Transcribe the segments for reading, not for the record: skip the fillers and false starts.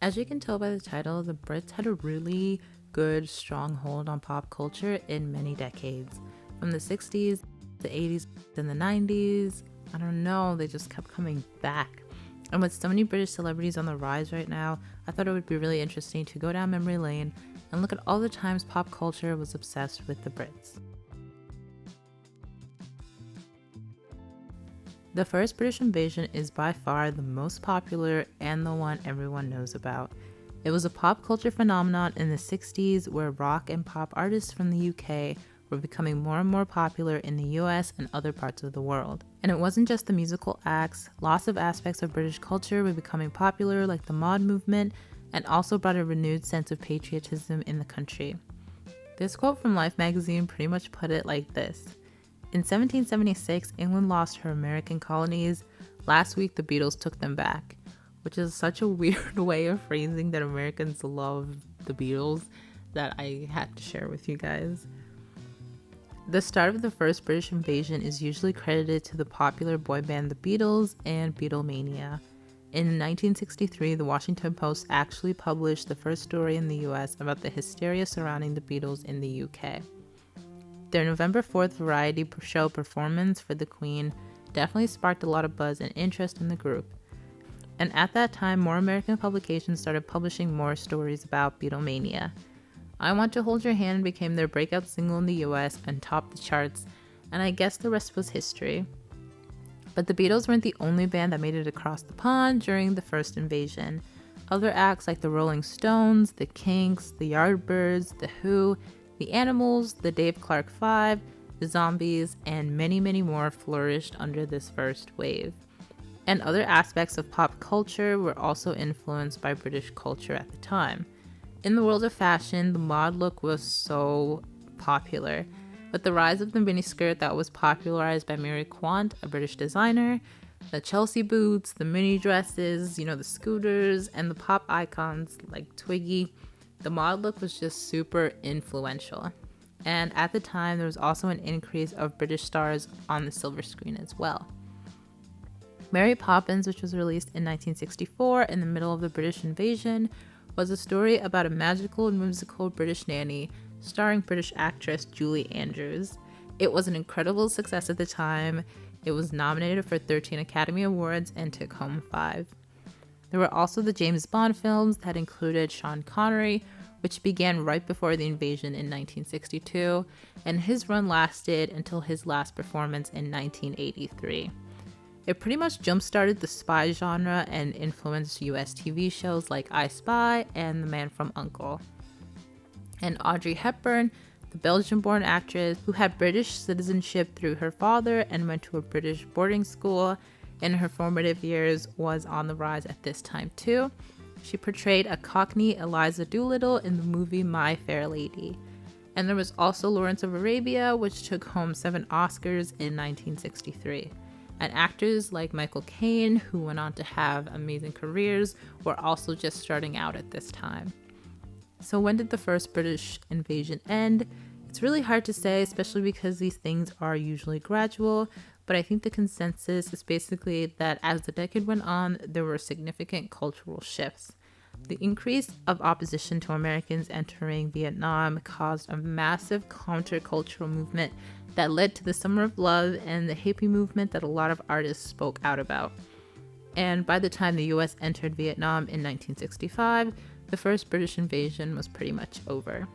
As you can tell by the title, the Brits had a really good stronghold on pop culture in many decades. From the 60s, the 80s, and the 90s, I don't know, they just kept coming back. And with so many British celebrities on the rise right now, I thought it would be really interesting to go down memory lane and look at all the times pop culture was obsessed with the Brits. The first British invasion is by far the most popular and the one everyone knows about. It was a pop culture phenomenon in the 60s where rock and pop artists from the UK were becoming more and more popular in the US and other parts of the world. And it wasn't just the musical acts, lots of aspects of British culture were becoming popular, like the mod movement, and also brought a renewed sense of patriotism in the country. This quote from Life magazine pretty much put it like this. In 1776, England lost her American colonies. Last week, the Beatles took them back, which is such a weird way of phrasing that Americans love the Beatles that I had to share with you guys. The start of the first British invasion is usually credited to the popular boy band The Beatles and Beatlemania. In 1963, the Washington Post actually published the first story in the US about the hysteria surrounding the Beatles in the UK. Their November 4th variety show performance for the Queen definitely sparked a lot of buzz and interest in the group. And at that time, more American publications started publishing more stories about Beatlemania. I Want to Hold Your Hand became their breakout single in the US and topped the charts, and I guess the rest was history. But the Beatles weren't the only band that made it across the pond during the first invasion. Other acts like the Rolling Stones, the Kinks, the Yardbirds, the Who, the Animals, the Dave Clark Five, the Zombies, and many, many more flourished under this first wave. And other aspects of pop culture were also influenced by British culture at the time. In the world of fashion, the mod look was so popular. With the rise of the miniskirt that was popularized by Mary Quant, a British designer, the Chelsea boots, the mini dresses, the scooters, and the pop icons like Twiggy, the mod look was just super influential. And at the time, there was also an increase of British stars on the silver screen as well. Mary Poppins, which was released in 1964 in the middle of the British invasion, was a story about a magical and whimsical British nanny starring British actress Julie Andrews. It was an incredible success at the time. It was nominated for 13 Academy Awards and took home 5. There were also the James Bond films that included Sean Connery, which began right before the invasion in 1962, and his run lasted until his last performance in 1983. It pretty much jump-started the spy genre and influenced US TV shows like I Spy and The Man from U.N.C.L.E. And Audrey Hepburn, the Belgian-born actress who had British citizenship through her father and went to a British boarding school in her formative years, was on the rise at this time too. She portrayed a Cockney Eliza Doolittle in the movie My Fair Lady. And there was also Lawrence of Arabia, which took home 7 Oscars in 1963. And actors like Michael Caine, who went on to have amazing careers, were also just starting out at this time. So when did the first British invasion end? It's really hard to say, especially because these things are usually gradual, but I think the consensus is basically that as the decade went on, there were significant cultural shifts. The increase of opposition to Americans entering Vietnam caused a massive countercultural movement that led to the Summer of Love and the hippie movement that a lot of artists spoke out about. And by the time the US entered Vietnam in 1965, the first British invasion was pretty much over.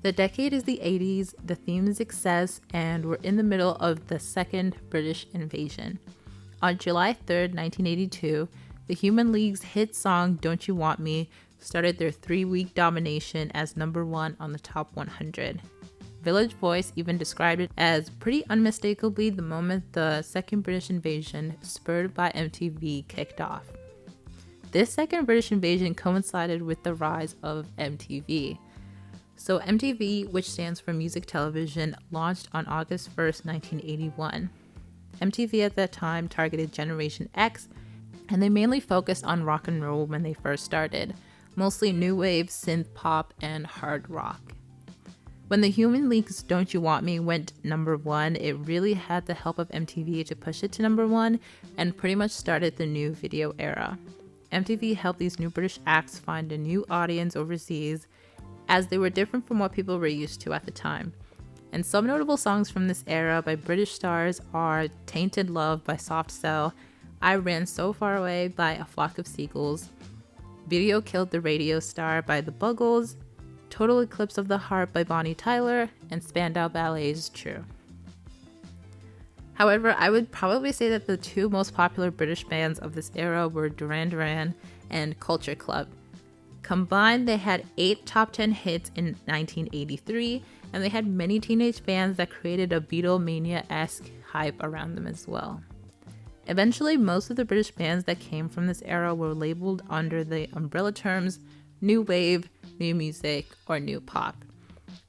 The decade is the 80s, the theme is excess, and we're in the middle of the second British invasion. On July 3rd, 1982, the Human League's hit song Don't You Want Me started their 3-week domination as number 1 on the top 100. Village Voice even described it as pretty unmistakably the moment the second British invasion, spurred by MTV, kicked off. This second British invasion coincided with the rise of MTV. So MTV, which stands for Music Television, launched on August 1st, 1981. MTV at that time targeted Generation X, and they mainly focused on rock and roll when they first started, mostly new wave, synth pop, and hard rock. When the Human League's Don't You Want Me went #1, it really had the help of MTV to push it to #1 and pretty much started the new video era. MTV helped these new British acts find a new audience overseas, as they were different from what people were used to at the time. And some notable songs from this era by British stars are Tainted Love by Soft Cell, I Ran So Far Away by A Flock of Seagulls, Video Killed the Radio Star by The Buggles, Total Eclipse of the Heart by Bonnie Tyler, and Spandau Ballet's True. However, I would probably say that the two most popular British bands of this era were Duran Duran and Culture Club. Combined, they had 8 top 10 hits in 1983, and they had many teenage fans that created a Beatlemania-esque hype around them as well. Eventually, most of the British bands that came from this era were labeled under the umbrella terms New Wave, New Music, or New Pop.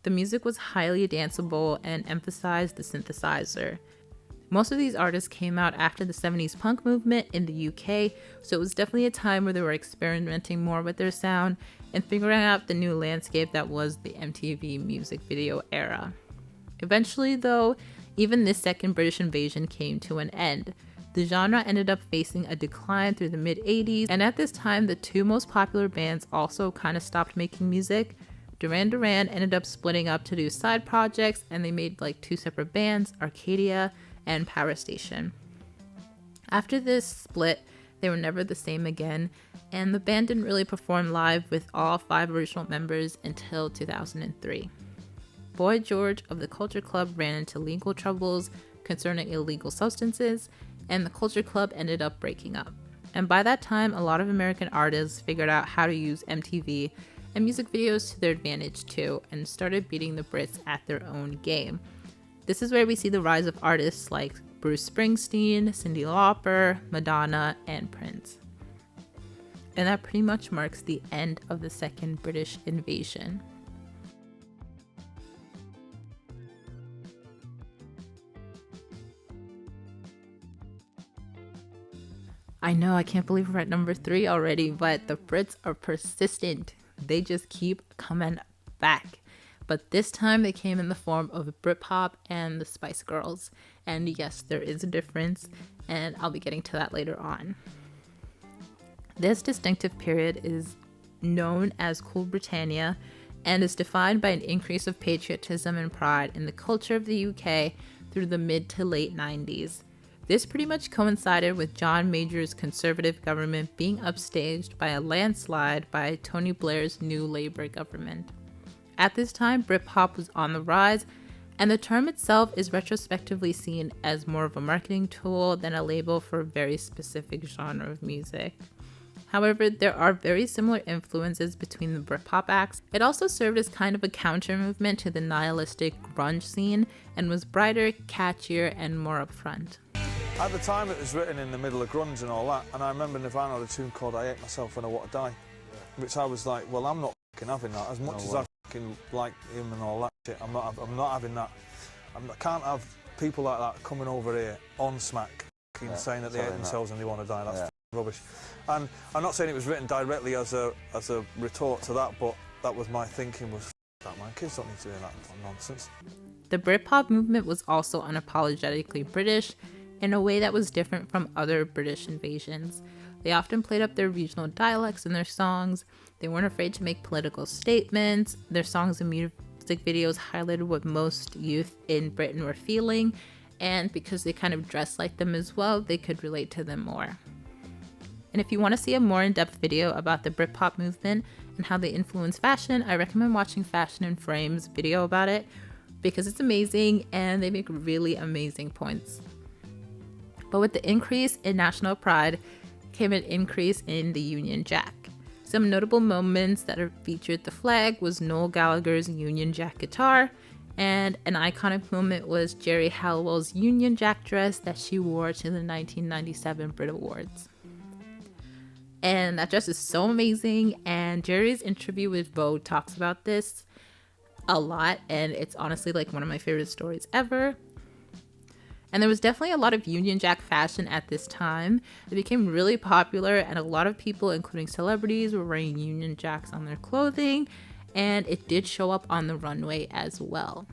The music was highly danceable and emphasized the synthesizer. Most of these artists came out after the 70s punk movement in the UK, so it was definitely a time where they were experimenting more with their sound and figuring out the new landscape that was the MTV music video era. Eventually, though, even this second British invasion came to an end. The genre ended up facing a decline through the mid-80s, and at this time, the two most popular bands also kind of stopped making music. Duran Duran ended up splitting up to do side projects, and they made like 2 separate bands, Arcadia and Power Station. After this split, they were never the same again, and the band didn't really perform live with all 5 original members until 2003. Boy George of the Culture Club ran into legal troubles concerning illegal substances, and the Culture Club ended up breaking up. And by that time, a lot of American artists figured out how to use MTV and music videos to their advantage too, and started beating the Brits at their own game. This is where we see the rise of artists like Bruce Springsteen, Cyndi Lauper, Madonna, and Prince. And that pretty much marks the end of the second British invasion. I know, I can't believe we're at #3 already, but the Brits are persistent. They just keep coming back. But this time they came in the form of Britpop and the Spice Girls. And yes, there is a difference, and I'll be getting to that later on. This distinctive period is known as Cool Britannia and is defined by an increase of patriotism and pride in the culture of the UK through the mid to late 90s. This pretty much coincided with John Major's Conservative government being upstaged by a landslide by Tony Blair's new Labour government. At this time, Britpop was on the rise, and the term itself is retrospectively seen as more of a marketing tool than a label for a very specific genre of music. However, there are very similar influences between the Britpop acts. It also served as kind of a counter movement to the nihilistic grunge scene and was brighter, catchier, and more upfront. At the time, it was written in the middle of grunge and all that, and I remember Nirvana had a tune called I Hate Myself When I Want to Die, which I was like, well, I'm not f***ing having that. As much as I f***ing like him and all that shit, I'm not having that. I can't have people like that coming over here on smack saying that they hate themselves and they want to die. That's rubbish. And I'm not saying it was written directly as a retort to that, but that was my thinking was, that man, kids don't need to hear that nonsense. The Britpop movement was also unapologetically British, in a way that was different from other British invasions. They often played up their regional dialects in their songs. They weren't afraid to make political statements. Their songs and music videos highlighted what most youth in Britain were feeling, and because they kind of dressed like them as well, they could relate to them more. And if you want to see a more in-depth video about the Britpop movement and how they influence fashion, I recommend watching Fashion in Frames video about it, because it's amazing and they make really amazing points. But with the increase in national pride came an increase in the Union Jack. Some notable moments that are featured the flag was Noel Gallagher's Union Jack guitar, and an iconic moment was Jerry Halliwell's Union Jack dress that she wore to the 1997 Brit Awards. And that dress is so amazing, and Jerry's interview with Vogue talks about this a lot, and it's honestly like one of my favorite stories ever. And there was definitely a lot of Union Jack fashion at this time. It became really popular, and a lot of people, including celebrities, were wearing Union Jacks on their clothing. and it did show up on the runway as well.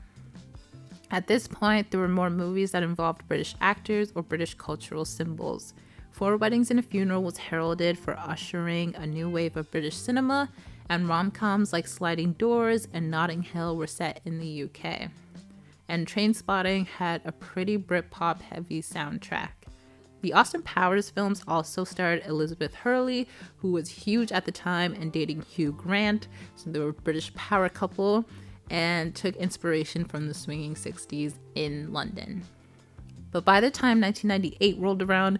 At this point, there were more movies that involved British actors or British cultural symbols. Four Weddings and a Funeral was heralded for ushering a new wave of British cinema, and rom-coms like Sliding Doors and Notting Hill were set in the UK. And Trainspotting had a pretty Britpop heavy soundtrack. The Austin Powers films also starred Elizabeth Hurley, who was huge at the time and dating Hugh Grant, so they were a British power couple, and took inspiration from the swinging 60s in London. But by the time 1998 rolled around,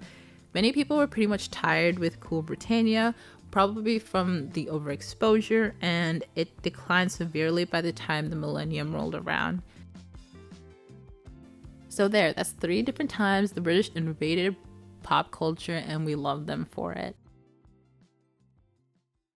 many people were pretty much tired with Cool Britannia, probably from the overexposure, and it declined severely by the time the millennium rolled around. So that's 3 different times the British invaded pop culture, and we love them for it.